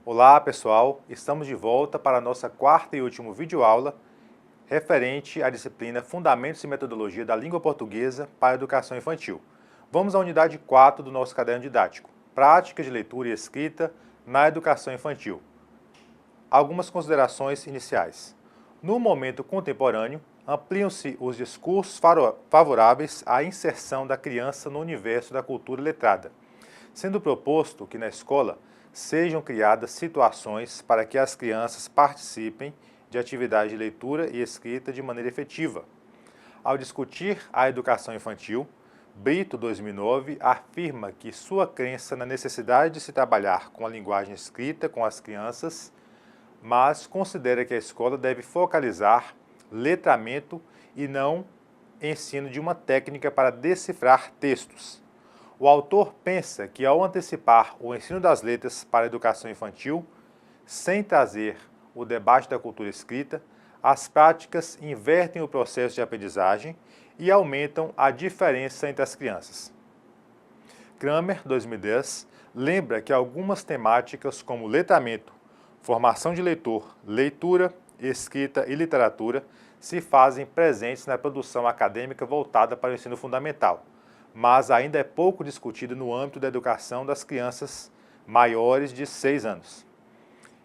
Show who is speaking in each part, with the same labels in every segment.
Speaker 1: Olá pessoal, estamos de volta para a nossa quarta e última videoaula referente à disciplina Fundamentos e Metodologia da Língua Portuguesa para a Educação Infantil. Vamos à unidade 4 do nosso caderno didático, Prática de Leitura e Escrita na Educação Infantil. Algumas considerações iniciais. No momento contemporâneo, ampliam-se os discursos favoráveis à inserção da criança no universo da cultura letrada, sendo proposto que na escola sejam criadas situações para que as crianças participem de atividades de leitura e escrita de maneira efetiva. Ao discutir a educação infantil, Brito, 2009, afirma que sua crença na necessidade de se trabalhar com a linguagem escrita com as crianças, mas considera que a escola deve focalizar letramento e não ensino de uma técnica para decifrar textos. O autor pensa que, ao antecipar o ensino das letras para a educação infantil, sem trazer o debate da cultura escrita, as práticas invertem o processo de aprendizagem e aumentam a diferença entre as crianças. Kramer, 2010, lembra que algumas temáticas como letramento, formação de leitor, leitura, escrita e literatura se fazem presentes na produção acadêmica voltada para o ensino fundamental, mas ainda é pouco discutido no âmbito da educação das crianças maiores de 6 anos.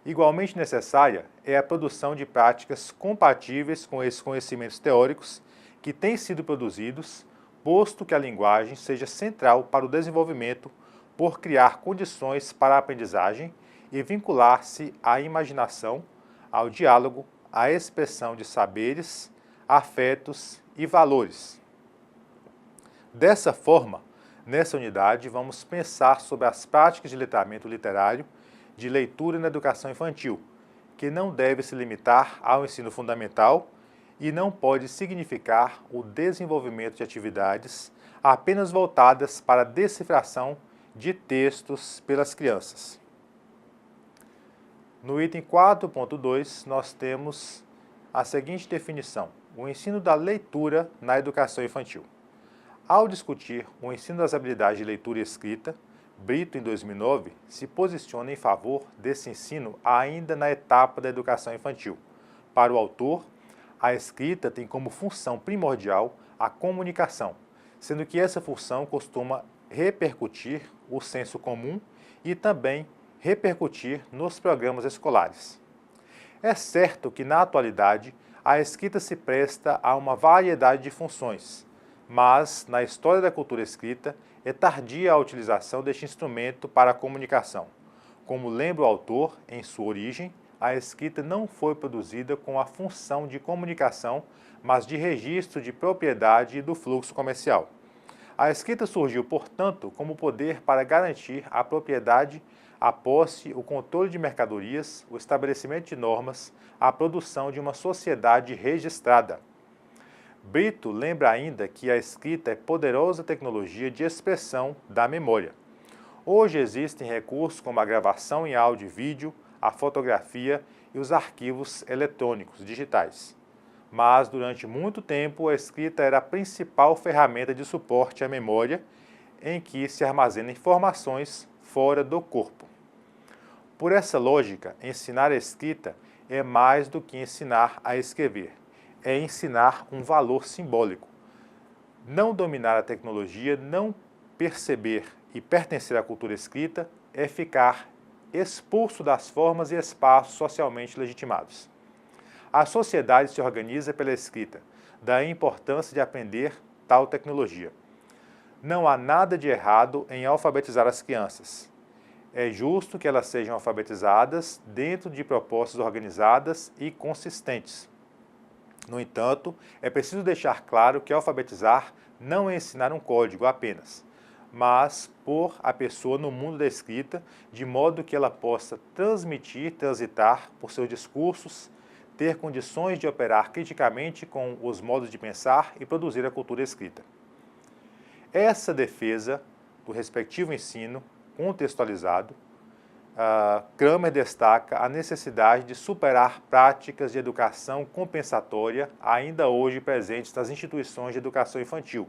Speaker 1: Igualmente necessária é a produção de práticas compatíveis com esses conhecimentos teóricos que têm sido produzidos, posto que a linguagem seja central para o desenvolvimento por criar condições para a aprendizagem e vincular-se à imaginação, ao diálogo, à expressão de saberes, afetos e valores. Dessa forma, nessa unidade, vamos pensar sobre as práticas de letramento literário de leitura na educação infantil, que não deve se limitar ao ensino fundamental e não pode significar o desenvolvimento de atividades apenas voltadas para a decifração de textos pelas crianças. No item 4.2, nós temos a seguinte definição: o ensino da leitura na educação infantil. Ao discutir o ensino das habilidades de leitura e escrita, Brito, em 2009, se posiciona em favor desse ensino ainda na etapa da educação infantil. Para o autor, a escrita tem como função primordial a comunicação, sendo que essa função costuma repercutir o senso comum e também repercutir nos programas escolares. É certo que, na atualidade, a escrita se presta a uma variedade de funções, mas, na história da cultura escrita, é tardia a utilização deste instrumento para a comunicação. Como lembra o autor, em sua origem, a escrita não foi produzida com a função de comunicação, mas de registro de propriedade e do fluxo comercial. A escrita surgiu, portanto, como poder para garantir a propriedade, a posse, o controle de mercadorias, o estabelecimento de normas, a produção de uma sociedade registrada. Brito lembra ainda que a escrita é poderosa tecnologia de expressão da memória. Hoje existem recursos como a gravação em áudio e vídeo, a fotografia e os arquivos eletrônicos digitais. Mas, durante muito tempo, a escrita era a principal ferramenta de suporte à memória, em que se armazenam informações fora do corpo. Por essa lógica, ensinar a escrita é mais do que ensinar a escrever. É ensinar um valor simbólico. Não dominar a tecnologia, não perceber e pertencer à cultura escrita é ficar expulso das formas e espaços socialmente legitimados. A sociedade se organiza pela escrita, daí a importância de aprender tal tecnologia. Não há nada de errado em alfabetizar as crianças. É justo que elas sejam alfabetizadas dentro de propostas organizadas e consistentes. No entanto, é preciso deixar claro que alfabetizar não é ensinar um código apenas, mas pôr a pessoa no mundo da escrita, de modo que ela possa transmitir, transitar por seus discursos, ter condições de operar criticamente com os modos de pensar e produzir a cultura escrita. Essa defesa do respectivo ensino contextualizado, Kramer destaca a necessidade de superar práticas de educação compensatória ainda hoje presentes nas instituições de educação infantil,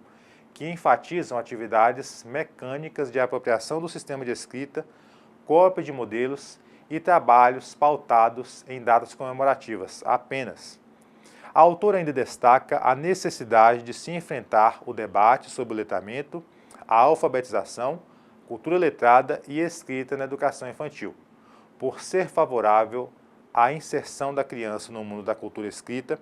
Speaker 1: que enfatizam atividades mecânicas de apropriação do sistema de escrita, cópia de modelos e trabalhos pautados em datas comemorativas apenas. A autora ainda destaca a necessidade de se enfrentar o debate sobre o letramento, a alfabetização, cultura letrada e escrita na educação infantil, por ser favorável à inserção da criança no mundo da cultura escrita.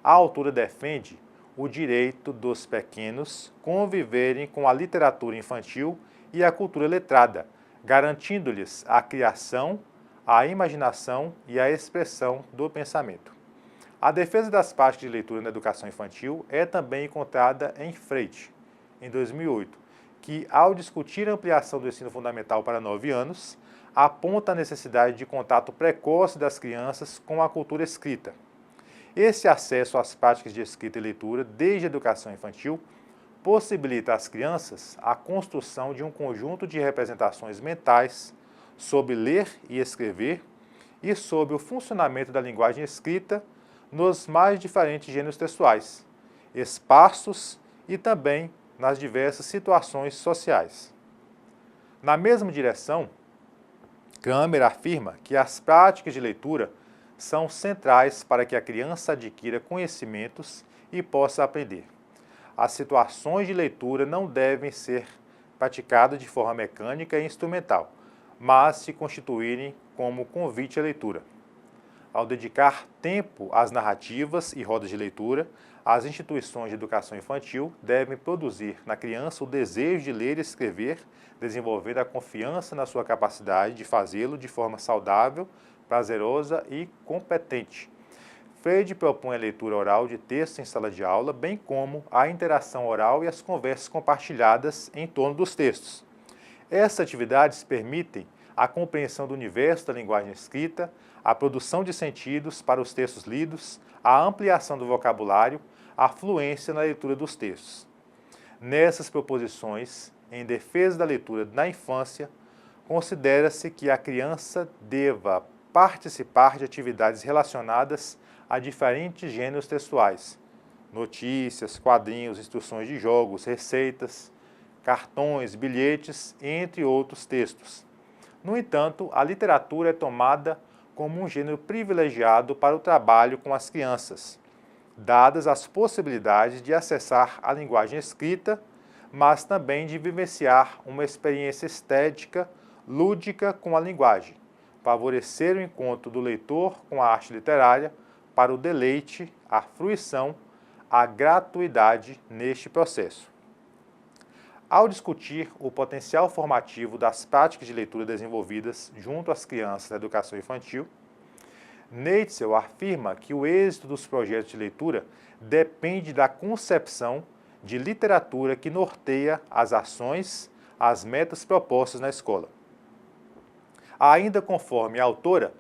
Speaker 1: A autora defende o direito dos pequenos conviverem com a literatura infantil e a cultura letrada, garantindo-lhes a criação, a imaginação e a expressão do pensamento. A defesa das práticas de leitura na educação infantil é também encontrada em Freire, em 2008, que, ao discutir a ampliação do ensino fundamental para 9 anos, aponta a necessidade de contato precoce das crianças com a cultura escrita. Esse acesso às práticas de escrita e leitura desde a educação infantil possibilita às crianças a construção de um conjunto de representações mentais sobre ler e escrever e sobre o funcionamento da linguagem escrita nos mais diferentes gêneros textuais, espaços e também nas diversas situações sociais. Na mesma direção, Kramer afirma que as práticas de leitura são centrais para que a criança adquira conhecimentos e possa aprender. As situações de leitura não devem ser praticadas de forma mecânica e instrumental, mas se constituírem como convite à leitura. Ao dedicar tempo às narrativas e rodas de leitura, as instituições de educação infantil devem produzir na criança o desejo de ler e escrever, desenvolvendo a confiança na sua capacidade de fazê-lo de forma saudável, prazerosa e competente. Freire propõe a leitura oral de textos em sala de aula, bem como a interação oral e as conversas compartilhadas em torno dos textos. Essas atividades permitem a compreensão do universo da linguagem escrita, a produção de sentidos para os textos lidos, a ampliação do vocabulário, a fluência na leitura dos textos. Nessas proposições, em defesa da leitura na infância, considera-se que a criança deva participar de atividades relacionadas a diferentes gêneros textuais, notícias, quadrinhos, instruções de jogos, receitas, cartões, bilhetes, entre outros textos. No entanto, a literatura é tomada como um gênero privilegiado para o trabalho com as crianças, dadas as possibilidades de acessar a linguagem escrita, mas também de vivenciar uma experiência estética, lúdica com a linguagem, favorecer o encontro do leitor com a arte literária para o deleite, a fruição, a gratuidade neste processo. Ao discutir o potencial formativo das práticas de leitura desenvolvidas junto às crianças na educação infantil, Neitzel afirma que o êxito dos projetos de leitura depende da concepção de literatura que norteia as ações, as metas propostas na escola. Ainda conforme a autora,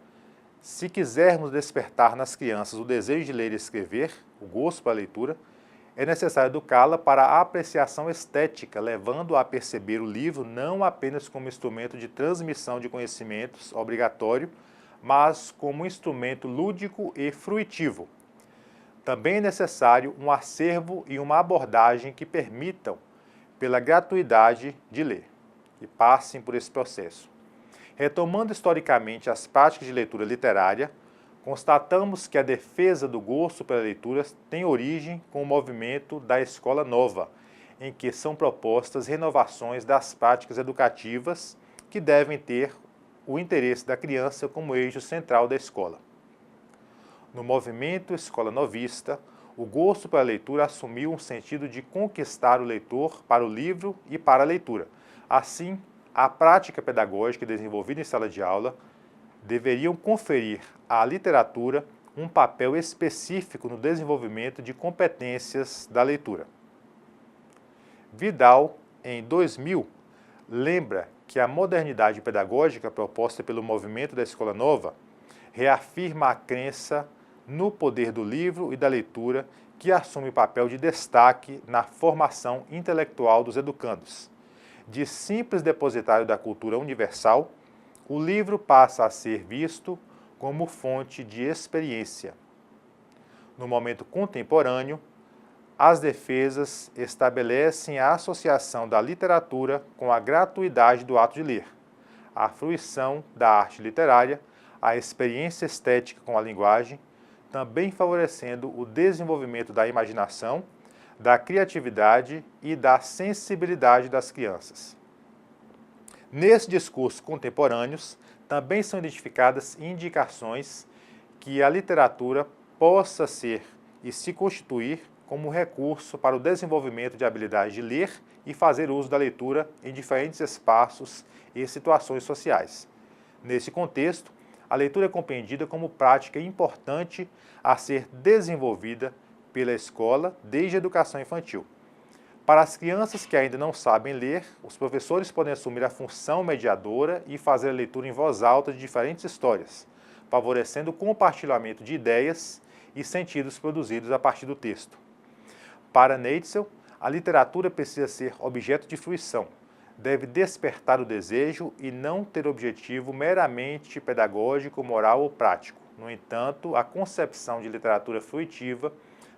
Speaker 1: se quisermos despertar nas crianças o desejo de ler e escrever, o gosto pela leitura, é necessário educá-la para a apreciação estética, levando-a a perceber o livro não apenas como instrumento de transmissão de conhecimentos obrigatório, mas como instrumento lúdico e fruitivo. Também é necessário um acervo e uma abordagem que permitam, pela gratuidade de ler, e passem por esse processo. Retomando historicamente as práticas de leitura literária, constatamos que a defesa do gosto pela leitura tem origem com o movimento da Escola Nova, em que são propostas renovações das práticas educativas que devem ter o interesse da criança como eixo central da escola. No movimento Escola Novista, o gosto pela leitura assumiu um sentido de conquistar o leitor para o livro e para a leitura. Assim, a prática pedagógica desenvolvida em sala de aula deveriam conferir à literatura um papel específico no desenvolvimento de competências da leitura. Vidal, em 2000, lembra que a modernidade pedagógica proposta pelo movimento da Escola Nova reafirma a crença no poder do livro e da leitura, que assume papel de destaque na formação intelectual dos educandos. De simples depositário da cultura universal, o livro passa a ser visto como fonte de experiência. No momento contemporâneo, as defesas estabelecem a associação da literatura com a gratuidade do ato de ler, a fruição da arte literária, a experiência estética com a linguagem, também favorecendo o desenvolvimento da imaginação, da criatividade e da sensibilidade das crianças. Nesses discursos contemporâneos, também são identificadas indicações que a literatura possa ser e se constituir como recurso para o desenvolvimento de habilidade de ler e fazer uso da leitura em diferentes espaços e situações sociais. Nesse contexto, a leitura é compreendida como prática importante a ser desenvolvida pela escola desde a educação infantil. Para as crianças que ainda não sabem ler, os professores podem assumir a função mediadora e fazer a leitura em voz alta de diferentes histórias, favorecendo o compartilhamento de ideias e sentidos produzidos a partir do texto. Para Neitzel, a literatura precisa ser objeto de fruição, deve despertar o desejo e não ter objetivo meramente pedagógico, moral ou prático. No entanto, a concepção de literatura fruitiva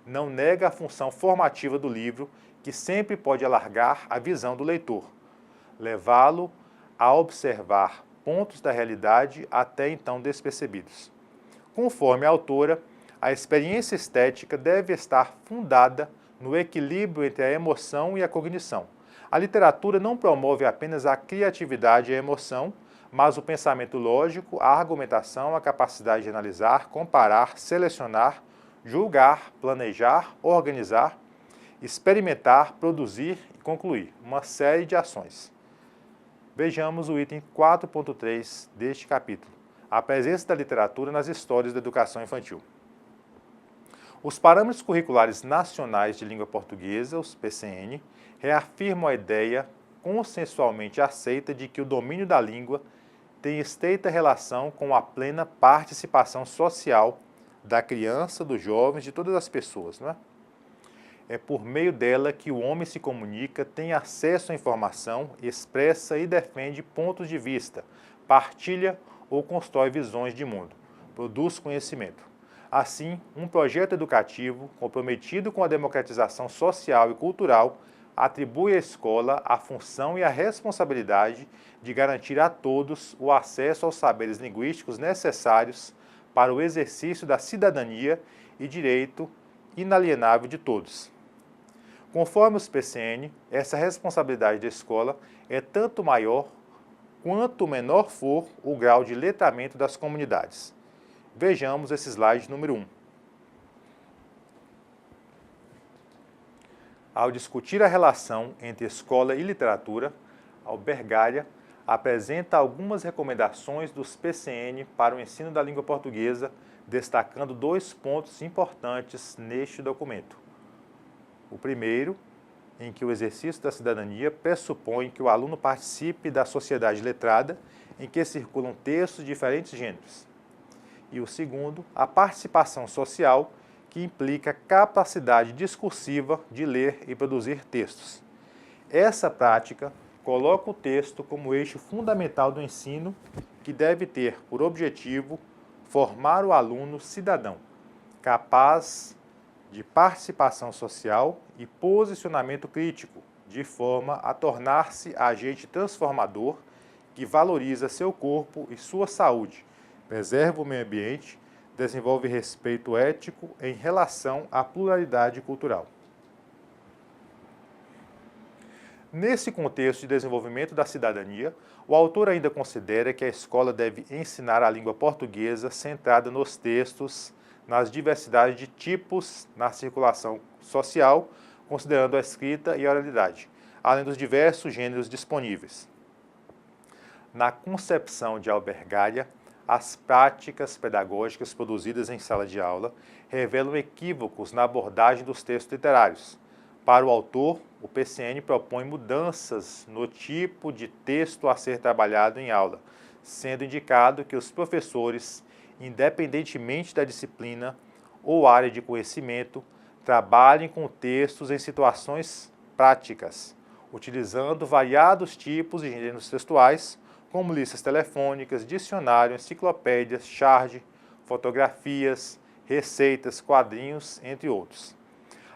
Speaker 1: não nega a função formativa do livro, que sempre pode alargar a visão do leitor, levá-lo a observar pontos da realidade até então despercebidos. Conforme a autora, a experiência estética deve estar fundada no equilíbrio entre a emoção e a cognição. A literatura não promove apenas a criatividade e a emoção, mas o pensamento lógico, a argumentação, a capacidade de analisar, comparar, selecionar, julgar, planejar, organizar, experimentar, produzir e concluir, uma série de ações. Vejamos o item 4.3 deste capítulo, a presença da literatura nas histórias da educação infantil. Os parâmetros curriculares nacionais de língua portuguesa, os PCN, reafirmam a ideia consensualmente aceita de que o domínio da língua tem estreita relação com a plena participação social da criança, dos jovens, de todas as pessoas, não é? É por meio dela que o homem se comunica, tem acesso à informação, expressa e defende pontos de vista, partilha ou constrói visões de mundo, produz conhecimento. Assim, um projeto educativo comprometido com a democratização social e cultural atribui à escola a função e a responsabilidade de garantir a todos o acesso aos saberes linguísticos necessários para o exercício da cidadania e direito inalienável de todos. Conforme os PCN, essa responsabilidade da escola é tanto maior quanto menor for o grau de letramento das comunidades. Vejamos esse slide número 1. Ao discutir a relação entre escola e literatura, Albergaria apresenta algumas recomendações dos PCN para o ensino da língua portuguesa, destacando 2 pontos importantes neste documento. O primeiro, em que o exercício da cidadania pressupõe que o aluno participe da sociedade letrada, em que circulam textos de diferentes gêneros. E o segundo, a participação social, que implica capacidade discursiva de ler e produzir textos. Essa prática coloca o texto como eixo fundamental do ensino, que deve ter por objetivo formar o aluno cidadão, capaz de participação social e posicionamento crítico, de forma a tornar-se agente transformador que valoriza seu corpo e sua saúde, preserva o meio ambiente, desenvolve respeito ético em relação à pluralidade cultural. Nesse contexto de desenvolvimento da cidadania, o autor ainda considera que a escola deve ensinar a língua portuguesa centrada nos textos, nas diversidades de tipos na circulação social, considerando a escrita e a oralidade, além dos diversos gêneros disponíveis. Na concepção de Albergaria, as práticas pedagógicas produzidas em sala de aula revelam equívocos na abordagem dos textos literários. Para o autor, o PCN propõe mudanças no tipo de texto a ser trabalhado em aula, sendo indicado que os professores, independentemente da disciplina ou área de conhecimento, trabalhem com textos em situações práticas, utilizando variados tipos de gêneros textuais, como listas telefônicas, dicionário, enciclopédias, charge, fotografias, receitas, quadrinhos, entre outros.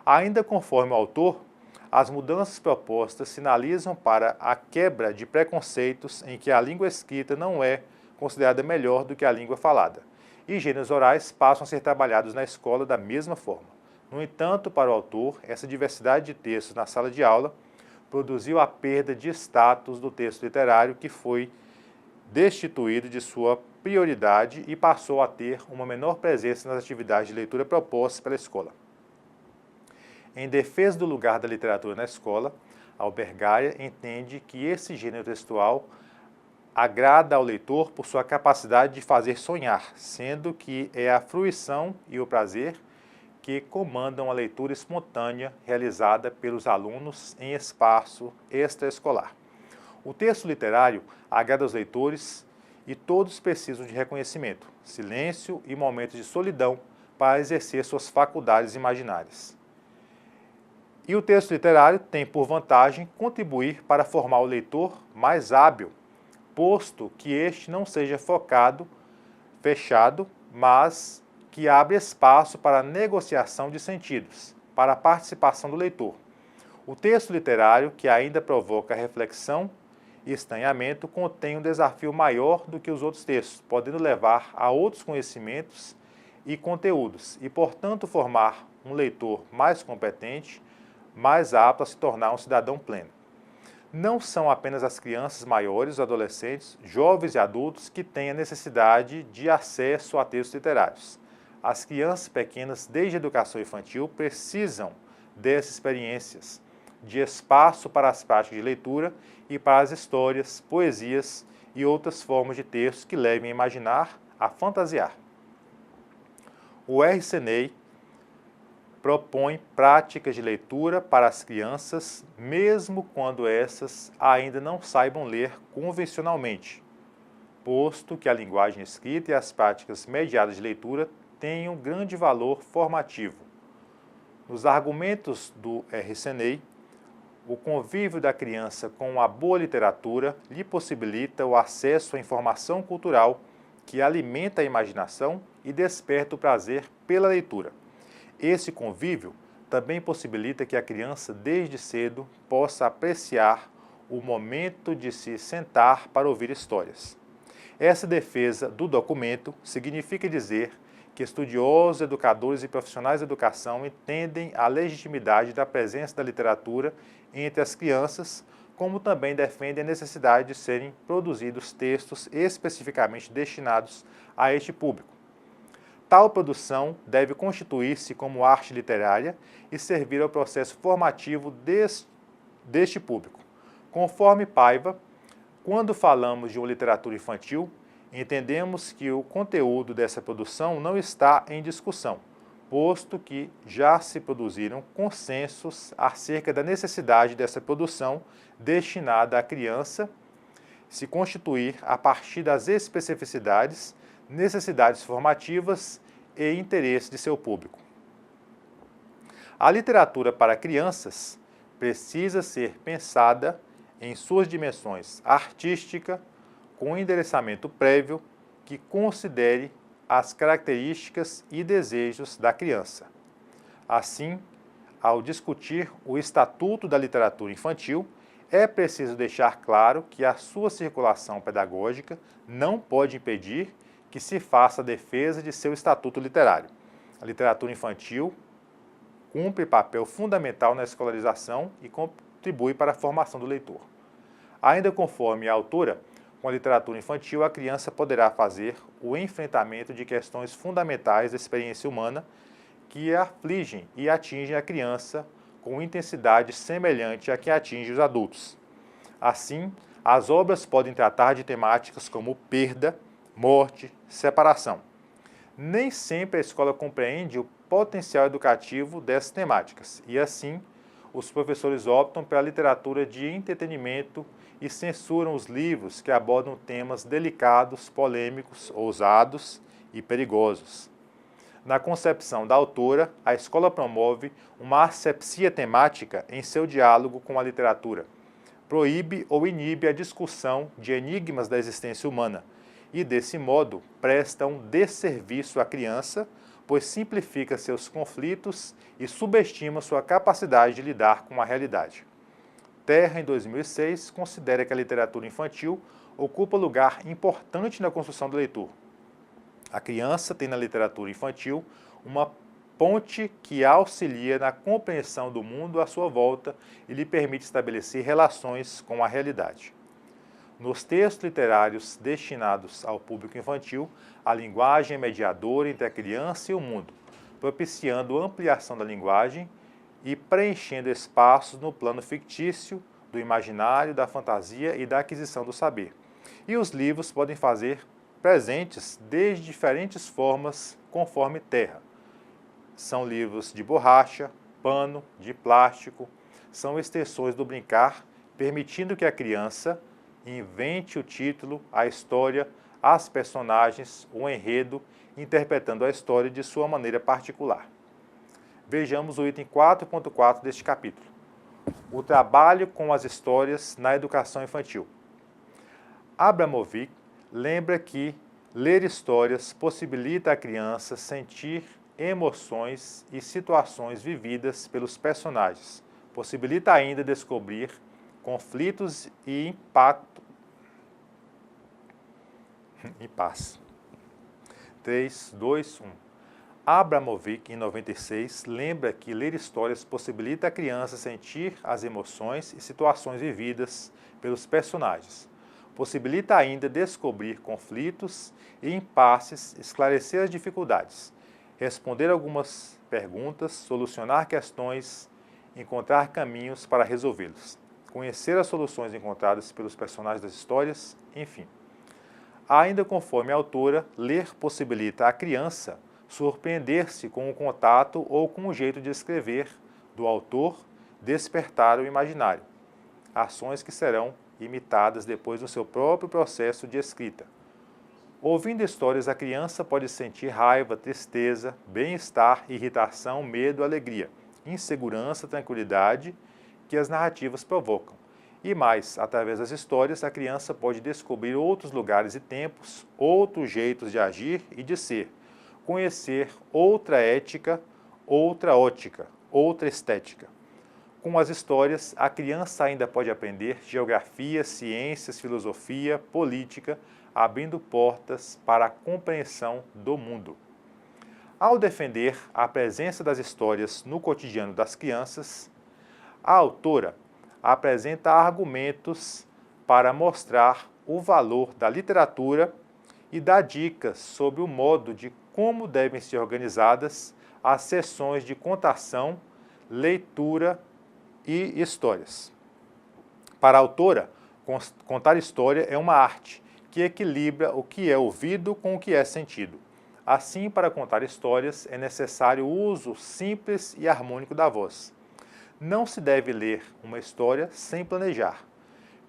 Speaker 1: Ainda conforme o autor, as mudanças propostas sinalizam para a quebra de preconceitos em que a língua escrita não é considerada melhor do que a língua falada, e gêneros orais passam a ser trabalhados na escola da mesma forma. No entanto, para o autor, essa diversidade de textos na sala de aula produziu a perda de status do texto literário, que foi destituído de sua prioridade e passou a ter uma menor presença nas atividades de leitura propostas pela escola. Em defesa do lugar da literatura na escola, Albergaria entende que esse gênero textual agrada ao leitor por sua capacidade de fazer sonhar, sendo que é a fruição e o prazer que comandam a leitura espontânea realizada pelos alunos em espaço extraescolar. O texto literário agrada aos leitores e todos precisam de reconhecimento, silêncio e momentos de solidão para exercer suas faculdades imaginárias. E o texto literário tem por vantagem contribuir para formar o leitor mais hábil, posto que este não seja focado, fechado, mas que abre espaço para a negociação de sentidos, para a participação do leitor. O texto literário, que ainda provoca reflexão e estranhamento, contém um desafio maior do que os outros textos, podendo levar a outros conhecimentos e conteúdos, e, portanto, formar um leitor mais competente, mais apto a se tornar um cidadão pleno. Não são apenas as crianças maiores, adolescentes, jovens e adultos que têm a necessidade de acesso a textos literários. As crianças pequenas, desde a educação infantil, precisam dessas experiências, de espaço para as práticas de leitura e para as histórias, poesias e outras formas de textos que levem a imaginar, a fantasiar. O RCNEI propõe práticas de leitura para as crianças, mesmo quando essas ainda não saibam ler convencionalmente, posto que a linguagem escrita e as práticas mediadas de leitura têm um grande valor formativo. Nos argumentos do RCNEI, o convívio da criança com a boa literatura lhe possibilita o acesso à informação cultural que alimenta a imaginação e desperta o prazer pela leitura. Esse convívio também possibilita que a criança, desde cedo, possa apreciar o momento de se sentar para ouvir histórias. Essa defesa do documento significa dizer que estudiosos, educadores e profissionais da educação entendem a legitimidade da presença da literatura entre as crianças, como também defendem a necessidade de serem produzidos textos especificamente destinados a este público. Tal produção deve constituir-se como arte literária e servir ao processo formativo deste público. Conforme Paiva, quando falamos de uma literatura infantil, entendemos que o conteúdo dessa produção não está em discussão, posto que já se produziram consensos acerca da necessidade dessa produção destinada à criança se constituir a partir das especificidades, necessidades formativas e interesses de seu público. A literatura para crianças precisa ser pensada em suas dimensões artística, com endereçamento prévio que considere as características e desejos da criança. Assim, ao discutir o Estatuto da Literatura Infantil, é preciso deixar claro que a sua circulação pedagógica não pode impedir que se faça a defesa de seu estatuto literário. A literatura infantil cumpre papel fundamental na escolarização e contribui para a formação do leitor. Ainda conforme a autora, com a literatura infantil, a criança poderá fazer o enfrentamento de questões fundamentais da experiência humana que afligem e atingem a criança com intensidade semelhante à que atinge os adultos. Assim, as obras podem tratar de temáticas como perda, morte, separação. Nem sempre a escola compreende o potencial educativo dessas temáticas e, assim, os professores optam pela literatura de entretenimento e censuram os livros que abordam temas delicados, polêmicos, ousados e perigosos. Na concepção da autora, a escola promove uma asepsia temática em seu diálogo com a literatura, proíbe ou inibe a discussão de enigmas da existência humana e, desse modo, presta um desserviço à criança, pois simplifica seus conflitos e subestima sua capacidade de lidar com a realidade. Terra, em 2006, considera que a literatura infantil ocupa lugar importante na construção do leitor. A criança tem na literatura infantil uma ponte que auxilia na compreensão do mundo à sua volta e lhe permite estabelecer relações com a realidade. Nos textos literários destinados ao público infantil, a linguagem é mediadora entre a criança e o mundo, propiciando ampliação da linguagem e preenchendo espaços no plano fictício, do imaginário, da fantasia e da aquisição do saber. E os livros podem fazer presentes desde diferentes formas conforme terra. São livros de borracha, pano, de plástico, são extensões do brincar, permitindo que a criança invente o título, a história, as personagens, o enredo, interpretando a história de sua maneira particular. Vejamos o item 4.4 deste capítulo. O trabalho com as histórias na educação infantil. Abramovic lembra que ler histórias possibilita a criança sentir emoções e situações vividas pelos personagens. Possibilita ainda descobrir conflitos e paz. 3, 2, 1. Abramovic, em 96, lembra que ler histórias possibilita a criança sentir as emoções e situações vividas pelos personagens. Possibilita ainda descobrir conflitos e impasses, esclarecer as dificuldades, responder algumas perguntas, solucionar questões, encontrar caminhos para resolvê-los, conhecer as soluções encontradas pelos personagens das histórias, enfim. Ainda conforme a autora, ler possibilita à criança surpreender-se com o contato ou com o jeito de escrever do autor, despertar o imaginário, ações que serão imitadas depois no seu próprio processo de escrita. Ouvindo histórias, a criança pode sentir raiva, tristeza, bem-estar, irritação, medo, alegria, insegurança, tranquilidade que as narrativas provocam. E mais, através das histórias, a criança pode descobrir outros lugares e tempos, outros jeitos de agir e de ser, conhecer outra ética, outra ótica, outra estética. Com as histórias, a criança ainda pode aprender geografia, ciências, filosofia, política, abrindo portas para a compreensão do mundo. Ao defender a presença das histórias no cotidiano das crianças, a autora apresenta argumentos para mostrar o valor da literatura e dá dicas sobre o modo de como devem ser organizadas as sessões de contação, leitura e histórias. Para a autora, contar história é uma arte que equilibra o que é ouvido com o que é sentido. Assim, para contar histórias, é necessário o uso simples e harmônico da voz. Não se deve ler uma história sem planejar,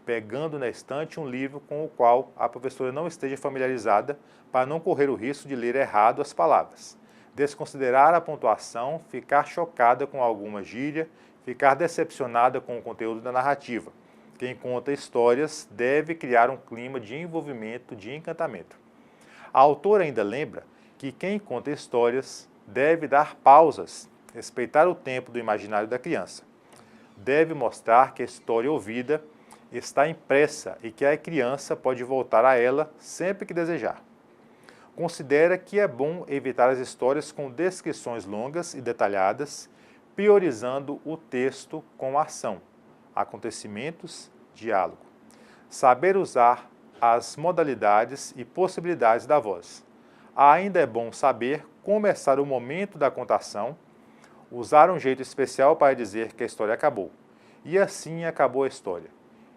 Speaker 1: pegando na estante um livro com o qual a professora não esteja familiarizada, para não correr o risco de ler errado as palavras, desconsiderar a pontuação, ficar chocada com alguma gíria, ficar decepcionada com o conteúdo da narrativa. Quem conta histórias deve criar um clima de envolvimento, de encantamento. A autora ainda lembra que quem conta histórias deve dar pausas, respeitar o tempo do imaginário da criança. Deve mostrar que a história ouvida está impressa e que a criança pode voltar a ela sempre que desejar. Considera que é bom evitar as histórias com descrições longas e detalhadas, priorizando o texto com ação, acontecimentos, diálogo. Saber usar as modalidades e possibilidades da voz. Ainda é bom saber começar o momento da contação, usar um jeito especial para dizer que a história acabou. E assim acabou a história.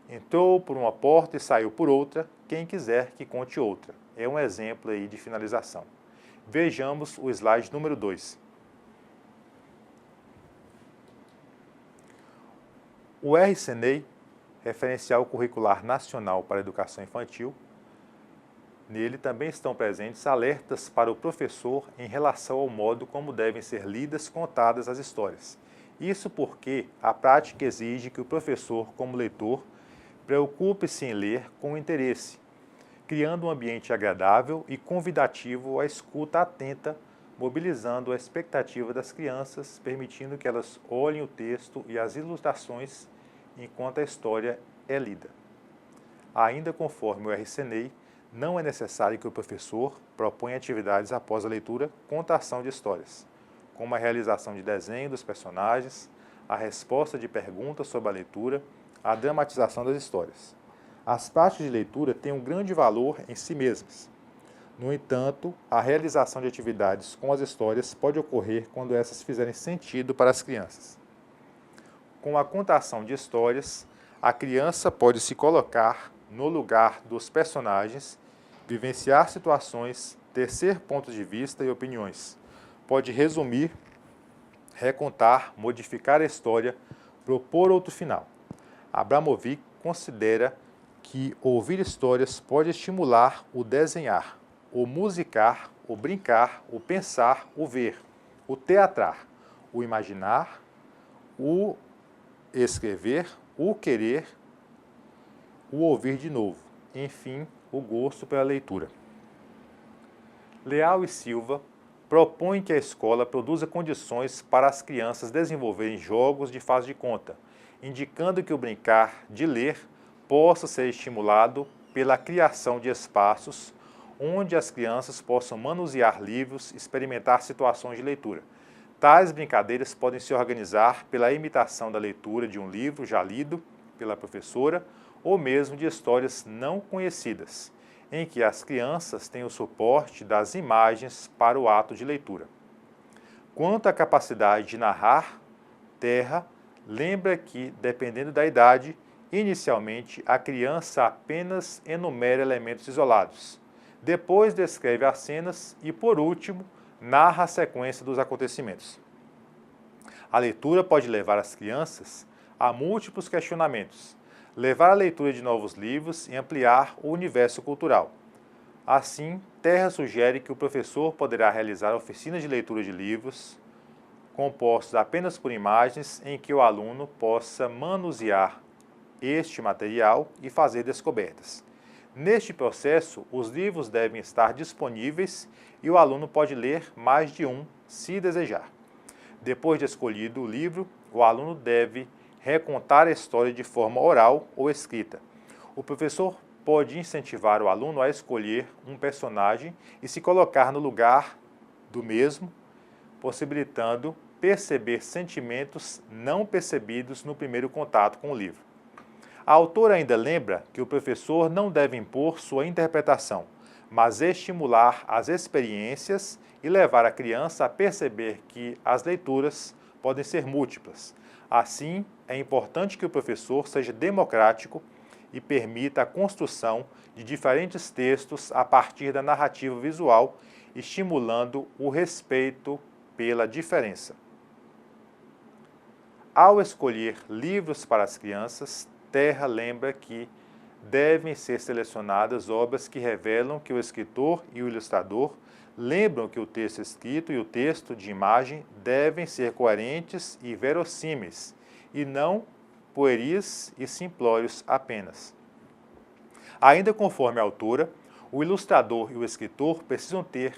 Speaker 1: Entrou por uma porta e saiu por outra, quem quiser que conte outra. É um exemplo aí de finalização. Vejamos o slide número 2. O RCNEI, Referencial Curricular Nacional para a Educação Infantil, nele também estão presentes alertas para o professor em relação ao modo como devem ser lidas, contadas as histórias. Isso porque a prática exige que o professor, como leitor, preocupe-se em ler com interesse, criando um ambiente agradável e convidativo à escuta atenta, mobilizando a expectativa das crianças, permitindo que elas olhem o texto e as ilustrações enquanto a história é lida. Ainda conforme o RCNEI, não é necessário que o professor proponha atividades após a leitura contação de histórias, como a realização de desenho dos personagens, a resposta de perguntas sobre a leitura, a dramatização das histórias. As práticas de leitura têm um grande valor em si mesmas. No entanto, a realização de atividades com as histórias pode ocorrer quando essas fizerem sentido para as crianças. Com a contação de histórias, a criança pode se colocar no lugar dos personagens, vivenciar situações, tecer pontos de vista e opiniões. Pode resumir, recontar, modificar a história, propor outro final. Abramovic considera que ouvir histórias pode estimular o desenhar, o musicar, o brincar, o pensar, o ver, o teatrar, o imaginar, o escrever, o querer, o ouvir de novo, enfim, o gosto pela leitura. Leal e Silva propõe que a escola produza condições para as crianças desenvolverem jogos de faz de conta, indicando que o brincar de ler possa ser estimulado pela criação de espaços onde as crianças possam manusear livros, experimentar situações de leitura. Tais brincadeiras podem se organizar pela imitação da leitura de um livro já lido pela professora ou mesmo de histórias não conhecidas, em que as crianças têm o suporte das imagens para o ato de leitura. Quanto à capacidade de narrar, Terra lembra que, dependendo da idade, inicialmente a criança apenas enumera elementos isolados, depois descreve as cenas e, por último, narra a sequência dos acontecimentos. A leitura pode levar as crianças a múltiplos questionamentos, levar a leitura de novos livros e ampliar o universo cultural. Assim, Terra sugere que o professor poderá realizar oficinas de leitura de livros, compostos apenas por imagens em que o aluno possa manusear este material e fazer descobertas. Neste processo, os livros devem estar disponíveis e o aluno pode ler mais de um, se desejar. Depois de escolhido o livro, o aluno deve recontar a história de forma oral ou escrita. O professor pode incentivar o aluno a escolher um personagem e se colocar no lugar do mesmo, possibilitando perceber sentimentos não percebidos no primeiro contato com o livro. A autora ainda lembra que o professor não deve impor sua interpretação, mas estimular as experiências e levar a criança a perceber que as leituras podem ser múltiplas. Assim, é importante que o professor seja democrático e permita a construção de diferentes textos a partir da narrativa visual, estimulando o respeito pela diferença. Ao escolher livros para as crianças, Terra lembra que devem ser selecionadas obras que revelam que o escritor e o ilustrador lembram que o texto escrito e o texto de imagem devem ser coerentes e verossímeis, e não pueris e simplórios apenas. Ainda conforme a autora, o ilustrador e o escritor precisam ter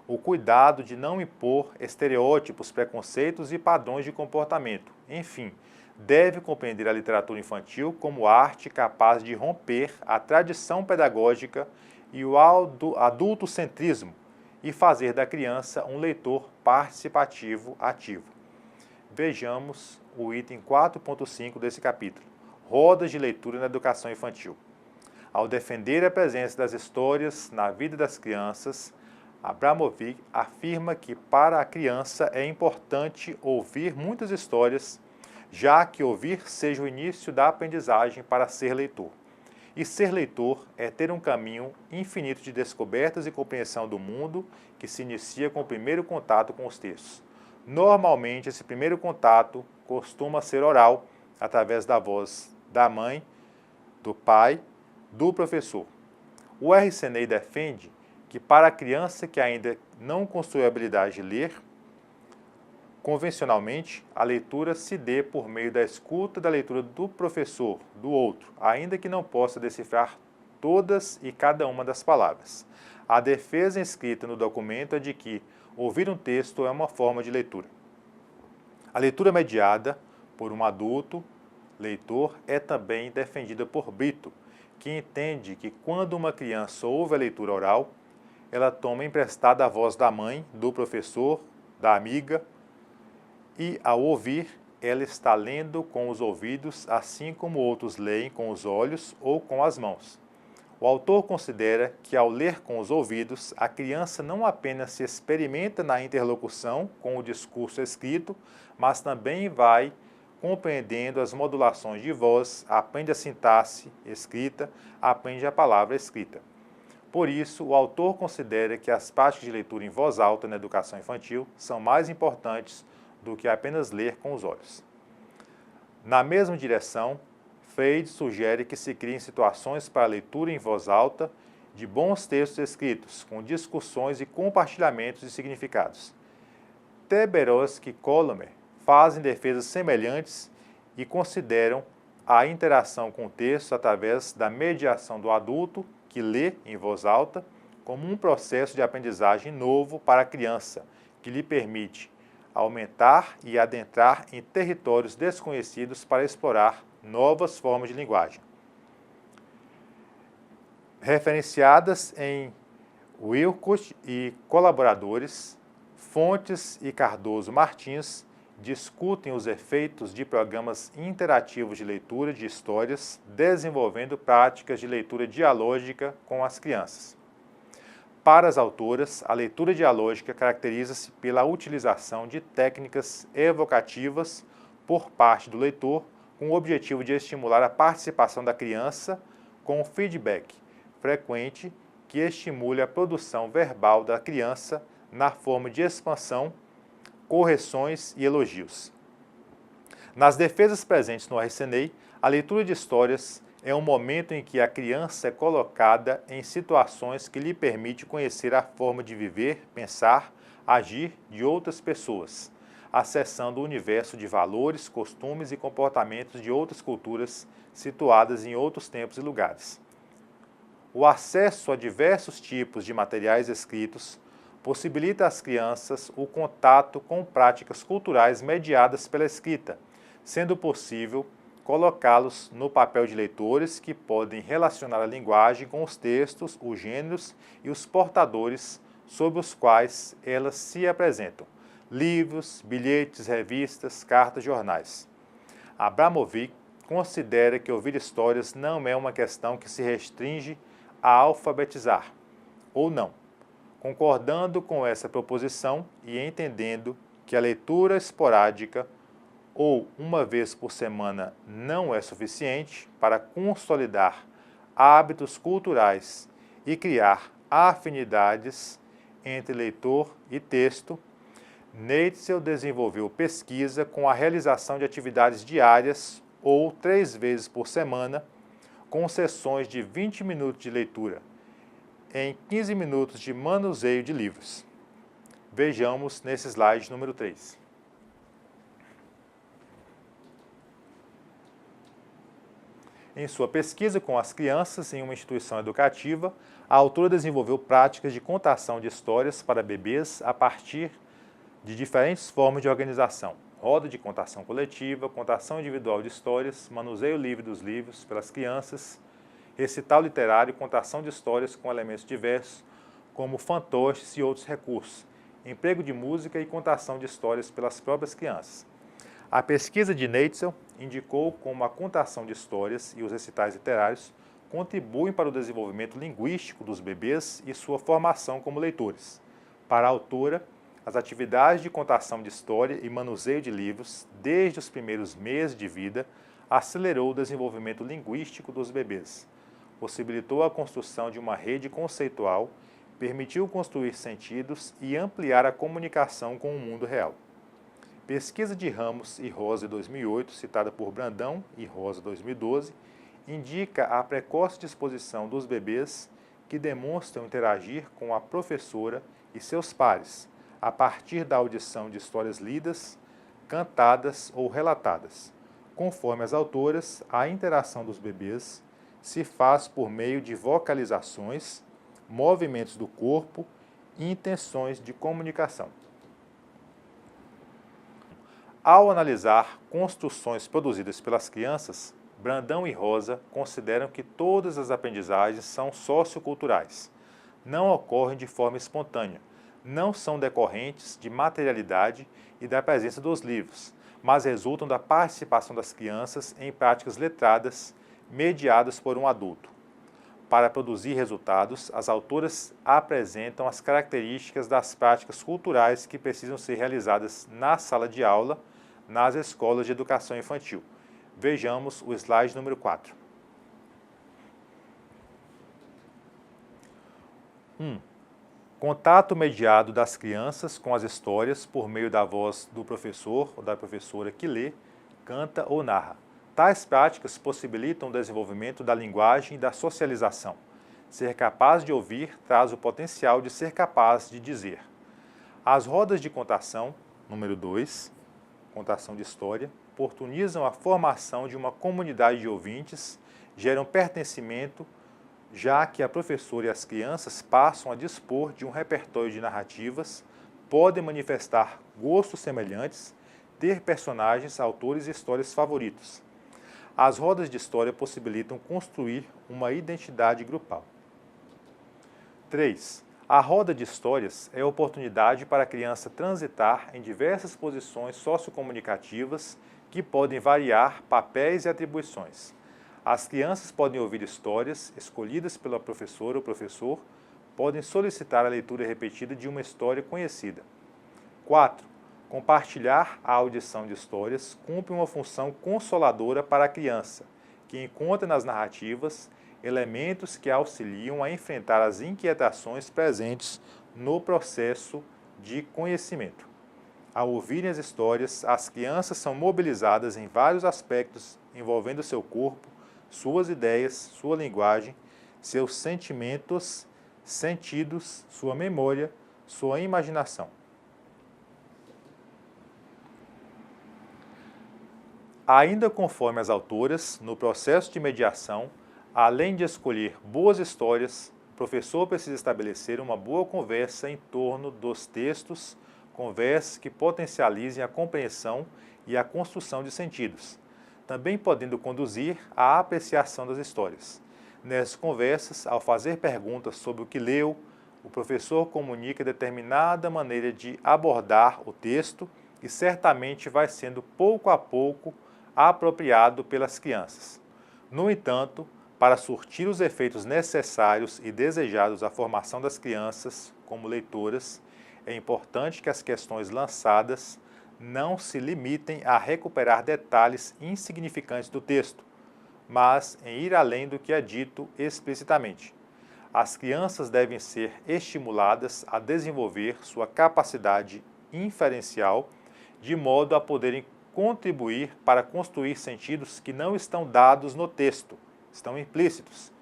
Speaker 1: o cuidado de não impor estereótipos, preconceitos e padrões de comportamento. Enfim, deve compreender a literatura infantil como arte capaz de romper a tradição pedagógica e o adultocentrismo e fazer da criança um leitor participativo ativo. Vejamos o item 4.5 desse capítulo, Rodas de Leitura na Educação Infantil. Ao defender a presença das histórias na vida das crianças, Abramovic afirma que para a criança é importante ouvir muitas histórias, já que ouvir seja o início da aprendizagem para ser leitor. E ser leitor é ter um caminho infinito de descobertas e compreensão do mundo que se inicia com o primeiro contato com os textos. Normalmente, esse primeiro contato costuma ser oral, através da voz da mãe, do pai, do professor. O RCNEI defende que para a criança que ainda não construiu a habilidade de ler, convencionalmente, a leitura se dê por meio da escuta da leitura do professor, do outro, ainda que não possa decifrar todas e cada uma das palavras. A defesa escrita no documento é de que ouvir um texto é uma forma de leitura. A leitura mediada por um adulto leitor é também defendida por Brito, que entende que quando uma criança ouve a leitura oral, ela toma emprestada a voz da mãe, do professor, da amiga, e ao ouvir, ela está lendo com os ouvidos, assim como outros leem com os olhos ou com as mãos. O autor considera que, ao ler com os ouvidos, a criança não apenas se experimenta na interlocução com o discurso escrito, mas também vai compreendendo as modulações de voz, aprende a sintaxe escrita, aprende a palavra escrita. Por isso, o autor considera que as práticas de leitura em voz alta na educação infantil são mais importantes do que apenas ler com os olhos. Na mesma direção, Freire sugere que se criem situações para a leitura em voz alta de bons textos escritos, com discussões e compartilhamentos de significados. Teberoski e Colomer fazem defesas semelhantes e consideram a interação com o texto através da mediação do adulto, que lê em voz alta, como um processo de aprendizagem novo para a criança, que lhe permite aumentar e adentrar em territórios desconhecidos para explorar novas formas de linguagem. Referenciadas em Wilcott e colaboradores, Fontes e Cardoso Martins discutem os efeitos de programas interativos de leitura de histórias, desenvolvendo práticas de leitura dialógica com as crianças. Para as autoras, a leitura dialógica caracteriza-se pela utilização de técnicas evocativas por parte do leitor, com o objetivo de estimular a participação da criança com feedback frequente que estimule a produção verbal da criança na forma de expansão, correções e elogios. Nas defesas presentes no RCNEI, a leitura de histórias é um momento em que a criança é colocada em situações que lhe permite conhecer a forma de viver, pensar, agir de outras pessoas, acessando o universo de valores, costumes e comportamentos de outras culturas situadas em outros tempos e lugares. O acesso a diversos tipos de materiais escritos possibilita às crianças o contato com práticas culturais mediadas pela escrita, sendo possível colocá-los no papel de leitores que podem relacionar a linguagem com os textos, os gêneros e os portadores sobre os quais elas se apresentam: livros, bilhetes, revistas, cartas, jornais. Abramovic considera que ouvir histórias não é uma questão que se restringe a alfabetizar, ou não. Concordando com essa proposição e entendendo que a leitura esporádica ou uma vez por semana não é suficiente para consolidar hábitos culturais e criar afinidades entre leitor e texto, Neitzel desenvolveu pesquisa com a realização de atividades diárias ou 3 vezes por semana, com sessões de 20 minutos de leitura, em 15 minutos de manuseio de livros. Vejamos nesse slide número 3. Em sua pesquisa com as crianças em uma instituição educativa, a autora desenvolveu práticas de contação de histórias para bebês a partir de diferentes formas de organização: roda de contação coletiva, contação individual de histórias, manuseio livre dos livros pelas crianças, recital literário e contação de histórias com elementos diversos, como fantoches e outros recursos, emprego de música e contação de histórias pelas próprias crianças. A pesquisa de Neitzel indicou como a contação de histórias e os recitais literários contribuem para o desenvolvimento linguístico dos bebês e sua formação como leitores. Para a autora, as atividades de contação de história e manuseio de livros, desde os primeiros meses de vida, acelerou o desenvolvimento linguístico dos bebês, possibilitou a construção de uma rede conceitual, permitiu construir sentidos e ampliar a comunicação com o mundo real. Pesquisa de Ramos e Rosa, 2008, citada por Brandão e Rosa, 2012, indica a precoce disposição dos bebês que demonstram interagir com a professora e seus pares, a partir da audição de histórias lidas, cantadas ou relatadas. Conforme as autoras, a interação dos bebês se faz por meio de vocalizações, movimentos do corpo e intenções de comunicação. Ao analisar construções produzidas pelas crianças, Brandão e Rosa consideram que todas as aprendizagens são socioculturais. Não ocorrem de forma espontânea, não são decorrentes de materialidade e da presença dos livros, mas resultam da participação das crianças em práticas letradas, mediadas por um adulto. Para produzir resultados, as autoras apresentam as características das práticas culturais que precisam ser realizadas na sala de aula, nas escolas de educação infantil. Vejamos o slide número 4. 1. Contato mediado das crianças com as histórias por meio da voz do professor ou da professora que lê, canta ou narra. Tais práticas possibilitam o desenvolvimento da linguagem e da socialização. Ser capaz de ouvir traz o potencial de ser capaz de dizer. As rodas de contação, número 2, contação de história, oportunizam a formação de uma comunidade de ouvintes, geram pertencimento, já que a professora e as crianças passam a dispor de um repertório de narrativas, podem manifestar gostos semelhantes, ter personagens, autores e histórias favoritos. As rodas de história possibilitam construir uma identidade grupal. 3. A roda de histórias é a oportunidade para a criança transitar em diversas posições sociocomunicativas que podem variar papéis e atribuições. As crianças podem ouvir histórias escolhidas pela professora ou professor, podem solicitar a leitura repetida de uma história conhecida. 4. Compartilhar a audição de histórias cumpre uma função consoladora para a criança, que encontra nas narrativas elementos que auxiliam a enfrentar as inquietações presentes no processo de conhecimento. Ao ouvirem as histórias, as crianças são mobilizadas em vários aspectos envolvendo seu corpo, suas ideias, sua linguagem, seus sentimentos, sentidos, sua memória, sua imaginação. Ainda conforme as autoras, no processo de mediação, além de escolher boas histórias, o professor precisa estabelecer uma boa conversa em torno dos textos, conversas que potencializem a compreensão e a construção de sentidos, também podendo conduzir à apreciação das histórias. Nessas conversas, ao fazer perguntas sobre o que leu, o professor comunica determinada maneira de abordar o texto e certamente vai sendo pouco a pouco apropriado pelas crianças. No entanto, para surtir os efeitos necessários e desejados à formação das crianças como leitoras, é importante que as questões lançadas não se limitem a recuperar detalhes insignificantes do texto, mas em ir além do que é dito explicitamente. As crianças devem ser estimuladas a desenvolver sua capacidade inferencial, de modo a poderem contribuir para construir sentidos que não estão dados no texto, estão implícitos,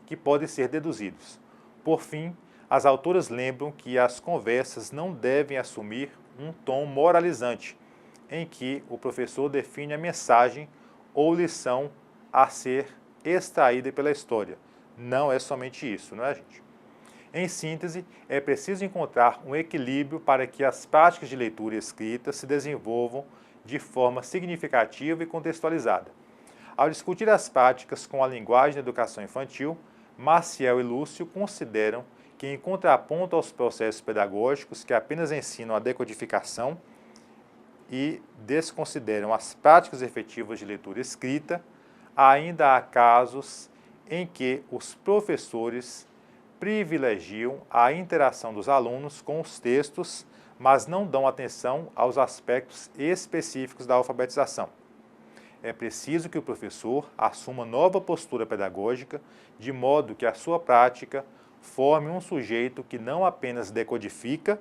Speaker 1: que podem ser deduzidos. Por fim, as autoras lembram que as conversas não devem assumir um tom moralizante, em que o professor define a mensagem ou lição a ser extraída pela história. Não é somente isso, não é, gente? Em síntese, é preciso encontrar um equilíbrio para que as práticas de leitura e escrita se desenvolvam de forma significativa e contextualizada. Ao discutir as práticas com a linguagem da educação infantil, Maciel e Lúcio consideram que, em contraponto aos processos pedagógicos que apenas ensinam a decodificação e desconsideram as práticas efetivas de leitura e escrita, ainda há casos em que os professores privilegiam a interação dos alunos com os textos, mas não dão atenção aos aspectos específicos da alfabetização. É preciso que o professor assuma nova postura pedagógica, de modo que a sua prática forme um sujeito que não apenas decodifica,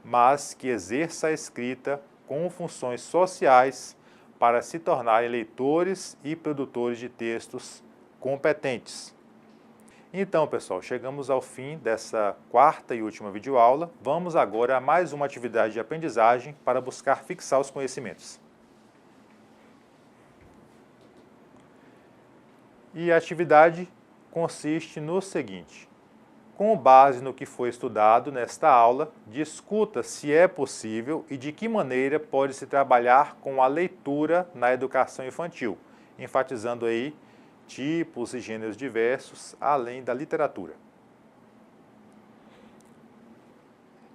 Speaker 1: mas que exerça a escrita com funções sociais para se tornarem leitores e produtores de textos competentes. Então, pessoal, chegamos ao fim dessa quarta e última videoaula. Vamos agora a mais uma atividade de aprendizagem para buscar fixar os conhecimentos. E a atividade consiste no seguinte: com base no que foi estudado nesta aula, discuta se é possível e de que maneira pode-se trabalhar com a leitura na educação infantil, enfatizando aí tipos e gêneros diversos, além da literatura.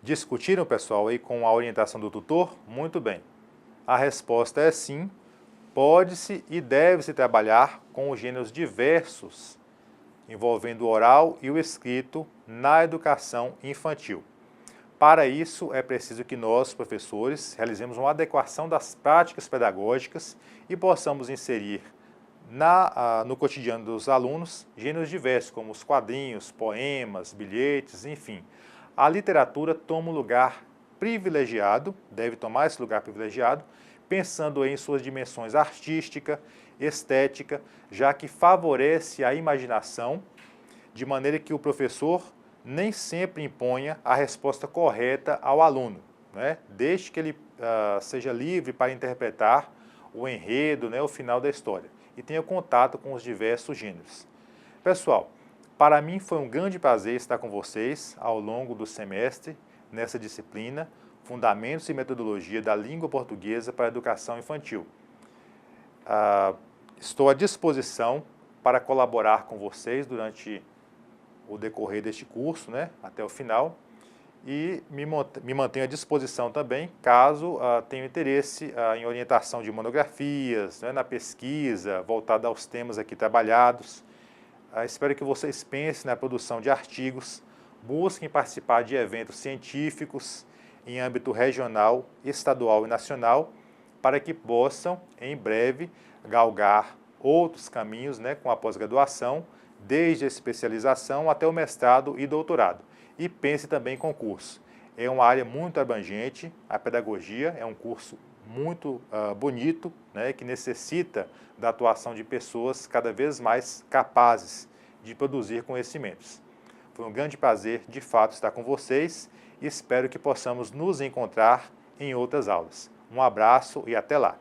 Speaker 1: Discutiram, pessoal, aí com a orientação do tutor? Muito bem. A resposta é sim, pode-se e deve-se trabalhar com os gêneros diversos, envolvendo o oral e o escrito na educação infantil. Para isso, é preciso que nós, professores, realizemos uma adequação das práticas pedagógicas e possamos inserir no cotidiano dos alunos gêneros diversos, como os quadrinhos, poemas, bilhetes, enfim. A literatura toma um lugar privilegiado, deve tomar esse lugar privilegiado, pensando em suas dimensões artística, estética, já que favorece a imaginação, de maneira que o professor nem sempre imponha a resposta correta ao aluno, né? Desde que ele seja livre para interpretar o enredo, né, o final da história, e tenha contato com os diversos gêneros. Pessoal, para mim foi um grande prazer estar com vocês ao longo do semestre, nessa disciplina, Fundamentos e Metodologia da Língua Portuguesa para a Educação Infantil. Estou à disposição para colaborar com vocês durante o decorrer deste curso, né, até o final, e me mantenho à disposição também, caso tenha interesse em orientação de monografias, né, na pesquisa, voltada aos temas aqui trabalhados. Espero que vocês pensem na produção de artigos, busquem participar de eventos científicos em âmbito regional, estadual e nacional, para que possam, em breve, galgar outros caminhos, né, com a pós-graduação, desde a especialização até o mestrado e doutorado. E pense também em concurso. É uma área muito abrangente, a pedagogia é um curso muito bonito, né, que necessita da atuação de pessoas cada vez mais capazes de produzir conhecimentos. Foi um grande prazer, de fato, estar com vocês e espero que possamos nos encontrar em outras aulas. Um abraço e até lá!